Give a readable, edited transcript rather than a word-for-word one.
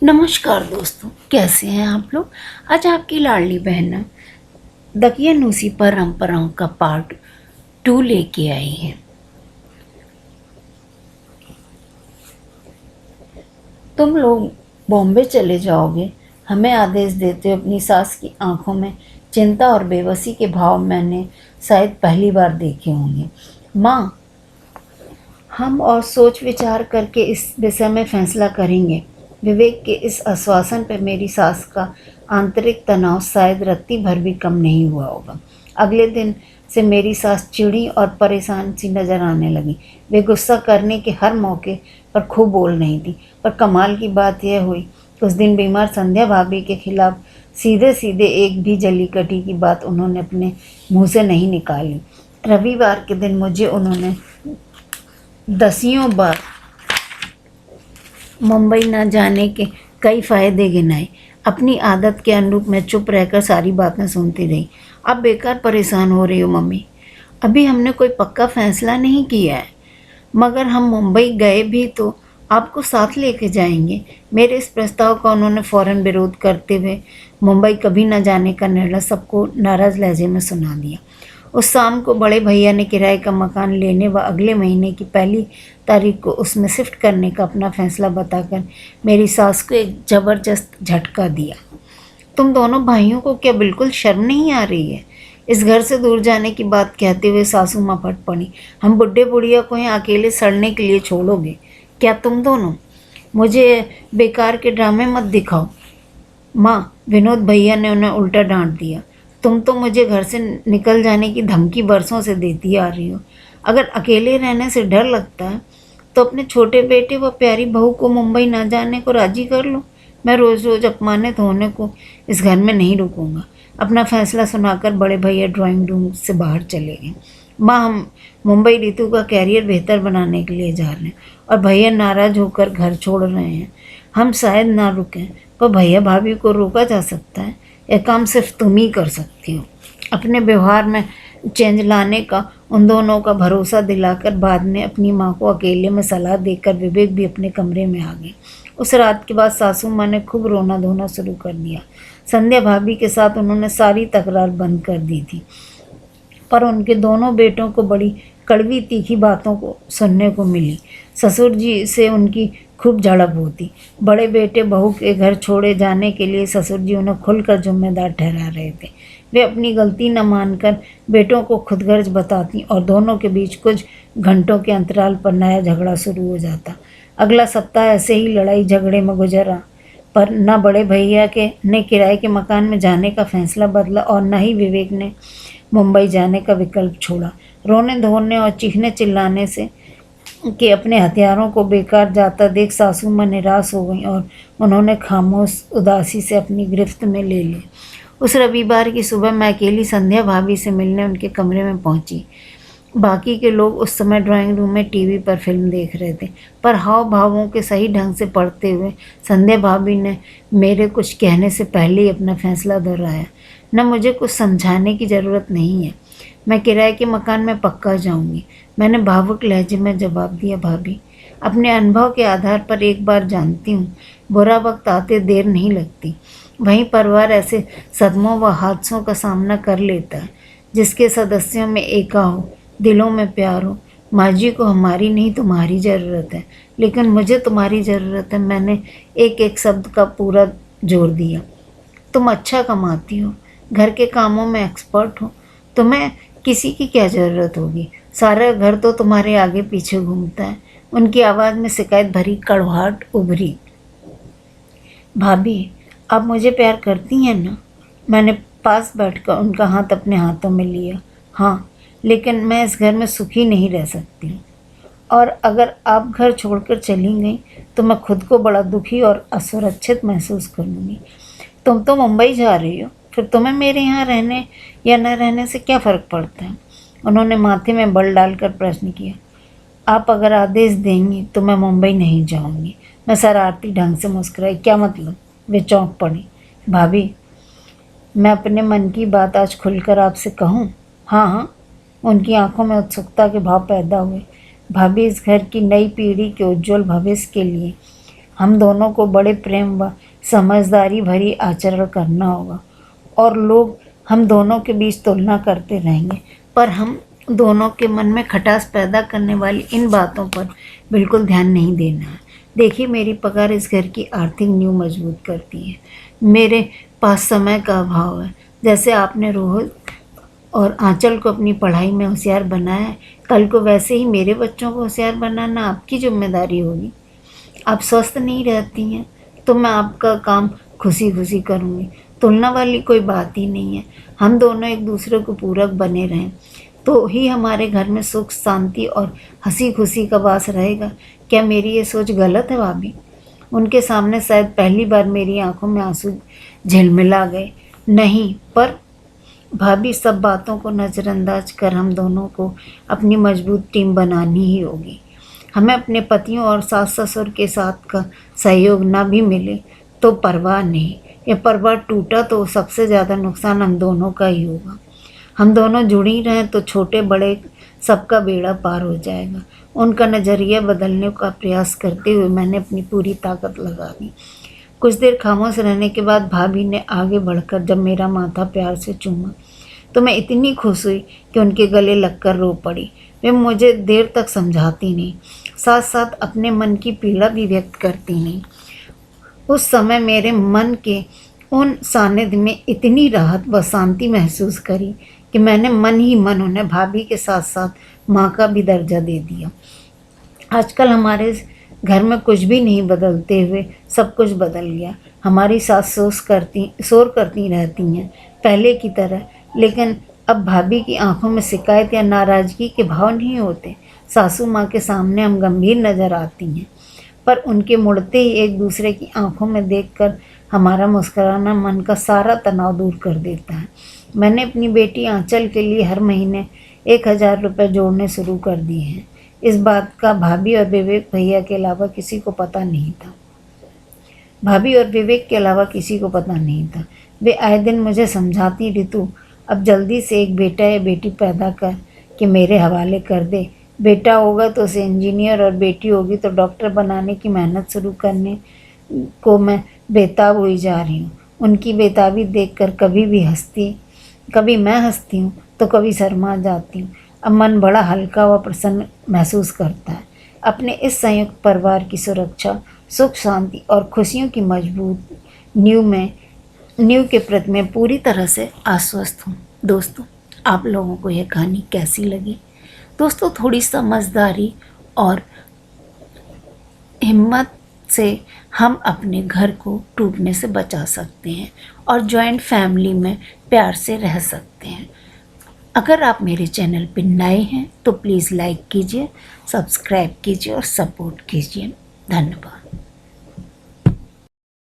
नमस्कार दोस्तों, कैसे हैं आप लोग। आज आपकी लाडली बहन दकियानूसी परंपराओं का पार्ट 2 लेके आई है। तुम लोग बॉम्बे चले जाओगे, हमें आदेश देते हो। अपनी सास की आंखों में चिंता और बेबसी के भाव मैंने शायद पहली बार देखे होंगे। माँ, हम और सोच विचार करके इस विषय में फैसला करेंगे। विवेक के इस आश्वासन पर मेरी सास का आंतरिक तनाव शायद रत्ती भर भी कम नहीं हुआ होगा। अगले दिन से मेरी सास चिड़ी और परेशान सी नजर आने लगी। वे गुस्सा करने के हर मौके पर खूब बोल रही थी, पर कमाल की बात यह हुई, उस दिन बीमार संध्या भाभी के खिलाफ सीधे सीधे एक भी जली कटी की बात उन्होंने अपने मुंह से नहीं निकाली। रविवार के दिन मुझे उन्होंने दसियों बार मुंबई न जाने के कई फ़ायदे गिनाए। अपनी आदत के अनुरूप मैं चुप रहकर सारी बातें सुनती रही। अब बेकार परेशान हो रही हो मम्मी। अभी हमने कोई पक्का फैसला नहीं किया है, मगर हम मुंबई गए भी तो आपको साथ लेके जाएंगे। मेरे इस प्रस्ताव का उन्होंने फ़ौरन विरोध करते हुए मुंबई कभी न जाने का निर्णय सबको नाराज़ लहजे में सुना दिया। उस शाम को बड़े भैया ने किराए का मकान लेने व अगले महीने की 1 तारीख को उसमें शिफ्ट करने का अपना फैसला बताकर मेरी सास को एक ज़बरदस्त झटका दिया। तुम दोनों भाइयों को क्या बिल्कुल शर्म नहीं आ रही है? इस घर से दूर जाने की बात कहते हुए सासू माँ फट पड़ी। हम बुढ़े बुढ़िया को यहाँ अकेले सड़ने के लिए छोड़ोगे क्या तुम दोनों? मुझे बेकार के ड्रामे मत दिखाओ। माँ, विनोद भैया ने उन्हें उल्टा डांट दिया। तुम तो मुझे घर से निकल जाने की धमकी बरसों से देती आ रही हो। अगर अकेले रहने से डर लगता है तो अपने छोटे बेटे व प्यारी बहू को मुंबई ना जाने को राजी कर लो। मैं रोज़ रोज़ अपमानित होने को इस घर में नहीं रुकूंगा। अपना फैसला सुनाकर बड़े भैया ड्राइंग रूम से बाहर चले गए। माँ, हम मुंबई रितु का कैरियर बेहतर बनाने के लिए जा रहे हैं और भैया नाराज़ होकर घर छोड़ रहे हैं। हम शायद ना रुकें, पर भैया भाभी को रोका जा सकता है। यह काम सिर्फ तुम ही कर सकती हो। अपने व्यवहार में चेंज लाने का उन दोनों का भरोसा दिलाकर बाद में अपनी माँ को अकेले में सलाह देकर विवेक भी अपने कमरे में आ गए। उस रात के बाद सासू माँ ने खूब रोना धोना शुरू कर दिया। संध्या भाभी के साथ उन्होंने सारी तकरार बंद कर दी थी, पर उनके दोनों बेटों को बड़ी कड़वी तीखी बातों को सुनने को मिली। ससुर जी से उनकी खूब झड़प होती। बड़े बेटे बहू के घर छोड़े जाने के लिए ससुर जी उन्हें खुलकर जिम्मेदार ठहरा रहे थे। वे अपनी गलती न मानकर बेटों को खुदगर्ज बताती और दोनों के बीच कुछ घंटों के अंतराल पर नया झगड़ा शुरू हो जाता। अगला सप्ताह ऐसे ही लड़ाई झगड़े में गुजरा, पर न बड़े भैया के ने किराए के मकान में जाने का फैसला बदला और न ही विवेक ने मुंबई जाने का विकल्प छोड़ा। रोने धोने और चीखने चिल्लाने से कि अपने हथियारों को बेकार जाता देख सासू माँ निराश हो गई और उन्होंने खामोश उदासी से अपनी गिरफ्त में ले ली। उस रविवार की सुबह मैं अकेली संध्या भाभी से मिलने उनके कमरे में पहुंची। बाकी के लोग उस समय ड्राइंग रूम में टीवी पर फिल्म देख रहे थे, पर हाव भावों के सही ढंग से पढ़ते हुए संध्या भाभी ने मेरे कुछ कहने से पहले ही अपना फैसला दोहराया। न मुझे कुछ समझाने की ज़रूरत नहीं है, मैं किराए के मकान में पक्का जाऊंगी, मैंने भावुक लहजे में जवाब दिया। भाभी, अपने अनुभव के आधार पर एक बार जानती हूँ, बुरा वक्त आते देर नहीं लगती। वहीं परिवार ऐसे सदमों व हादसों का सामना कर लेता है जिसके सदस्यों में एका हो, दिलों में प्यार हो। माँ जी को हमारी नहीं तुम्हारी ज़रूरत है, लेकिन मुझे तुम्हारी ज़रूरत है। मैंने एक एक शब्द का पूरा जोर दिया। तुम अच्छा कमाती हो, घर के कामों में एक्सपर्ट हो, तुम्हें किसी की क्या ज़रूरत होगी? सारा घर तो तुम्हारे आगे पीछे घूमता है। उनकी आवाज़ में शिकायत भरी कड़वाहट उभरी। भाभी, आप मुझे प्यार करती हैं ना? मैंने पास बैठकर उनका हाथ अपने हाथों में लिया। हाँ, लेकिन मैं इस घर में सुखी नहीं रह सकती, और अगर आप घर छोड़कर चली गई तो मैं खुद को बड़ा दुखी और असुरक्षित महसूस करूँगी। तुम तो मुंबई जा रही हो, फिर तुम्हें मेरे यहाँ रहने या न रहने से क्या फ़र्क पड़ता है? उन्होंने माथे में बल डालकर प्रश्न किया। आप अगर आदेश देंगी तो मैं मुंबई नहीं जाऊंगी। मैं शरारती ढंग से मुस्कुराई। क्या मतलब? वे चौंक पड़ी। भाभी, मैं अपने मन की बात आज खुलकर आपसे कहूँ? हाँ हाँ। उनकी आंखों में उत्सुकता के भाव पैदा हुए। भाभी, इस घर की नई पीढ़ी के उज्जवल भविष्य के लिए हम दोनों को बड़े प्रेम व समझदारी भरी आचरण करना होगा और लोग हम दोनों के बीच तुलना करते रहेंगे, पर हम दोनों के मन में खटास पैदा करने वाली इन बातों पर बिल्कुल ध्यान नहीं देना है। देखिए, मेरी पगार इस घर की आर्थिक नींव मजबूत करती है। मेरे पास समय का अभाव है। जैसे आपने रोहित और आंचल को अपनी पढ़ाई में होशियार बनाया है, कल को वैसे ही मेरे बच्चों को होशियार बनाना आपकी जिम्मेदारी होगी। आप स्वस्थ नहीं रहती हैं तो मैं आपका काम खुशी खुशी करूँगी। तुलना वाली कोई बात ही नहीं है। हम दोनों एक दूसरे को पूरक बने रहें तो ही हमारे घर में सुख, शांति और हंसी खुशी का वास रहेगा। क्या मेरी ये सोच गलत है भाभी? उनके सामने शायद पहली बार मेरी आंखों में आंसू झिलमिला गए। नहीं, पर भाभी, सब बातों को नज़रअंदाज कर हम दोनों को अपनी मजबूत टीम बनानी ही होगी। हमें अपने पतियों और सास ससुर के साथ का सहयोग ना भी मिले तो परवाह नहीं। ये परिवार टूटा तो सबसे ज़्यादा नुकसान हम दोनों का ही होगा। हम दोनों जुड़ी रहें तो छोटे बड़े सबका बेड़ा पार हो जाएगा। उनका नज़रिया बदलने का प्रयास करते हुए मैंने अपनी पूरी ताकत लगा दी। कुछ देर खामोश रहने के बाद भाभी ने आगे बढ़कर जब मेरा माथा प्यार से चूमा तो मैं इतनी खुश हुई कि उनके गले लगकर रो पड़ी। वे मुझे देर तक समझाती नहीं, साथ साथ अपने मन की पीड़ा भी व्यक्त करती नहीं। उस समय मेरे मन के उन सानिध्य में इतनी राहत व शांति महसूस करी कि मैंने मन ही मन उन्हें भाभी के साथ साथ माँ का भी दर्जा दे दिया। आजकल हमारे घर में कुछ भी नहीं बदलते हुए सब कुछ बदल गया। हमारी सास शोर करती रहती हैं पहले की तरह, लेकिन अब भाभी की आंखों में शिकायत या नाराज़गी के भाव नहीं होते। सासू माँ के सामने हम गंभीर नज़र आती हैं, पर उनके मुड़ते ही एक दूसरे की आंखों में देखकर हमारा मुस्कुराना मन का सारा तनाव दूर कर देता है। मैंने अपनी बेटी आंचल के लिए हर महीने 1000 रुपये जोड़ने शुरू कर दिए हैं। इस बात का भाभी और विवेक भैया के अलावा किसी को पता नहीं था। वे आए दिन मुझे समझाती, ऋतु अब जल्दी से एक बेटा या बेटी पैदा कर के मेरे हवाले कर दे। बेटा होगा तो उसे इंजीनियर और बेटी होगी तो डॉक्टर बनाने की मेहनत शुरू करने को मैं बेताब हुई जा रही हूँ। उनकी बेताबी देखकर कभी मैं हंसती हूँ तो कभी शर्मा जाती हूँ। अब मन बड़ा हल्का व प्रसन्न महसूस करता है। अपने इस संयुक्त परिवार की सुरक्षा, सुख, शांति और खुशियों की मजबूत नींव के प्रति मैं पूरी तरह से आश्वस्त हूँ। दोस्तों, आप लोगों को यह कहानी कैसी लगी? दोस्तों, थोड़ी समझदारी और हिम्मत से हम अपने घर को टूटने से बचा सकते हैं और जॉइंट फैमिली में प्यार से रह सकते हैं। अगर आप मेरे चैनल पर नए हैं तो प्लीज़ लाइक कीजिए, सब्सक्राइब कीजिए और सपोर्ट कीजिए। धन्यवाद।